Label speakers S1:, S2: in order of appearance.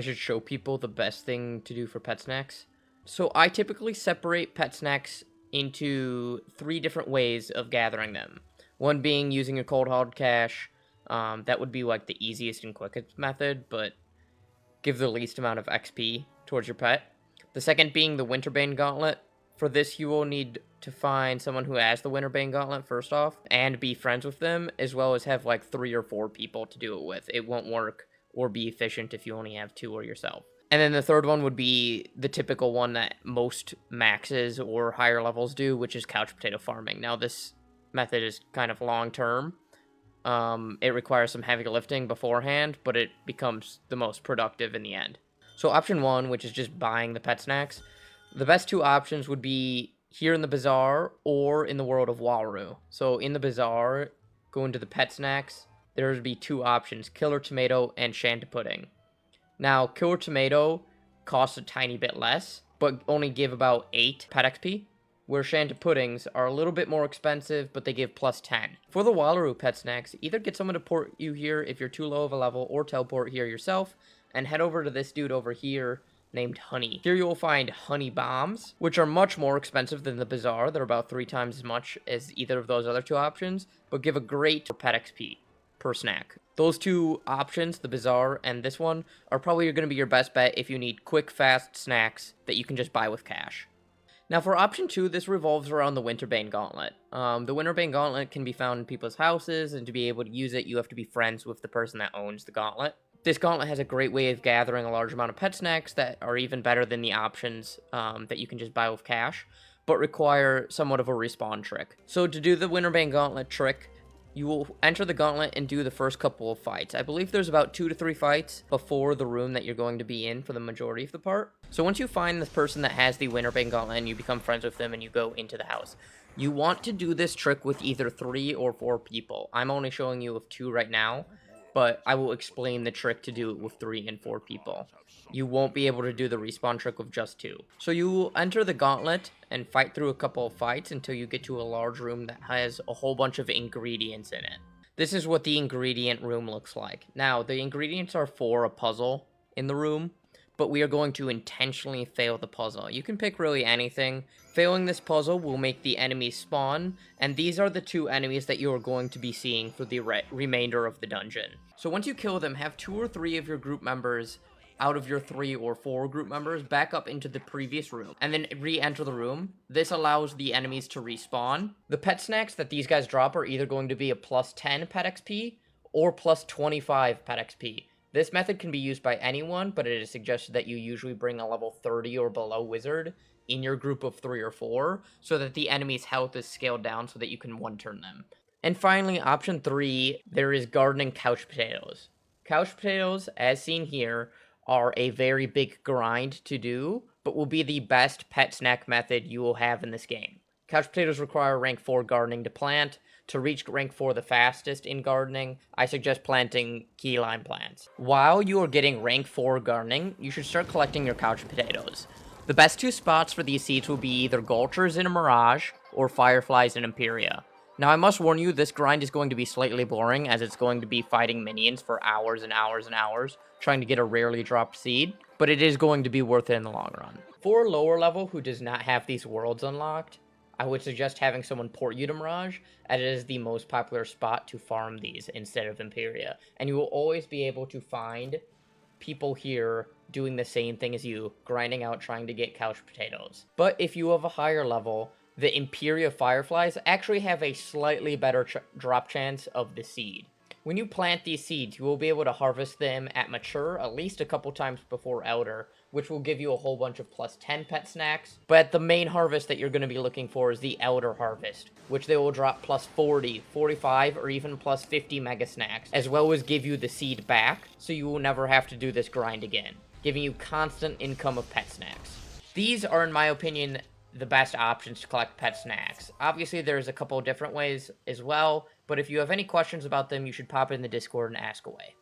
S1: I should show people the best thing to do for pet snacks. So I typically separate pet snacks into 3 different ways of gathering them. One being using a cold hard cache. That would be like the easiest and quickest method, but give the least amount of XP towards your pet. The second being the Winterbane Gauntlet. For this, you will need to find someone who has the Winterbane Gauntlet first off, and be friends with them, as well as have like 3 or 4 people to do it with. It won't work or be efficient if you only have 2 or yourself. And then the third one would be the typical one that most maxes or higher levels do, which is couch potato farming. Now, this method is kind of long-term. It requires some heavy lifting beforehand, but it becomes the most productive in the end. So option 1, which is just buying the pet snacks, the best 2 options would be here in the bazaar or in the world of Waru. So in the bazaar, go into the pet snacks, there would be 2 options, Killer Tomato and Shanta Pudding. Now, Killer Tomato costs a tiny bit less, but only give about 8 pet XP, where Shanta Puddings are a little bit more expensive, but they give plus 10. For the Wallaru pet snacks, either get someone to port you here if you're too low of a level, or teleport here yourself, and head over to this dude over here named Honey. Here you will find Honey Bombs, which are much more expensive than the Bazaar. They're about 3 times as much as either of those other 2 options, but give a great pet XP per snack. Those 2 options, the Bazaar and this one, are probably going to be your best bet if you need quick, fast snacks that you can just buy with cash. Now for option 2, this revolves around the Winterbane Gauntlet. The Winterbane Gauntlet can be found in people's houses, and to be able to use it, you have to be friends with the person that owns the gauntlet. This gauntlet has a great way of gathering a large amount of pet snacks that are even better than the options that you can just buy with cash, but require somewhat of a respawn trick. So to do the Winterbane Gauntlet trick, you will enter the gauntlet and do the first couple of fights. I believe there's about 2 to 3 fights before the room that you're going to be in for the majority of the part. So once you find the person that has the Winterbane Gauntlet and you become friends with them and you go into the house, you want to do this trick with either 3 or 4 people. I'm only showing you with 2 right now, but I will explain the trick to do it with 3 and 4 people. You won't be able to do the respawn trick with just 2. So you will enter the gauntlet and fight through a couple of fights until you get to a large room that has a whole bunch of ingredients in it. This is what the ingredient room looks like. Now, the ingredients are for a puzzle in the room, but we are going to intentionally fail the puzzle. You can pick really anything. Failing this puzzle will make the enemies spawn, and these are the 2 enemies that you are going to be seeing for the remainder of the dungeon. So once you kill them, have 2 or 3 of your group members out of your 3 or 4 group members back up into the previous room, and then re-enter the room. This allows the enemies to respawn. The pet snacks that these guys drop are either going to be a plus 10 pet XP or plus 25 pet XP. This method can be used by anyone, but it is suggested that you usually bring a level 30 or below wizard in your group of 3 or 4, so that the enemy's health is scaled down so that you can one-turn them. And finally, option 3, there is gardening couch potatoes. Couch potatoes, as seen here, are a very big grind to do, but will be the best pet snack method you will have in this game. Couch potatoes require rank 4 gardening to plant. To reach rank 4 the fastest in gardening, I suggest planting key lime plants. While you are getting rank 4 gardening, you should start collecting your couch potatoes. The best 2 spots for these seeds will be either Gulchers in a Mirage or Fireflies in Imperia. Now, I must warn you, this grind is going to be slightly boring, as it's going to be fighting minions for hours and hours and hours, trying to get a rarely dropped seed, but it is going to be worth it in the long run. For a lower level who does not have these worlds unlocked, I would suggest having someone port you to Mirage, as it is the most popular spot to farm these instead of Imperia, and you will always be able to find people here doing the same thing as you, grinding out trying to get couch potatoes. But if you have a higher level, the Imperia Fireflies actually have a slightly better drop chance of the seed. When you plant these seeds, you will be able to harvest them at mature at least a couple times before Elder, which will give you a whole bunch of plus 10 pet snacks. But the main harvest that you're going to be looking for is the Elder Harvest, which they will drop plus 40, 45, or even plus 50 mega snacks, as well as give you the seed back, so you will never have to do this grind again, giving you constant income of pet snacks. These are, in my opinion, the best options to collect pet snacks. Obviously, there's a couple of different ways as well, but if you have any questions about them, you should pop in the Discord and ask away.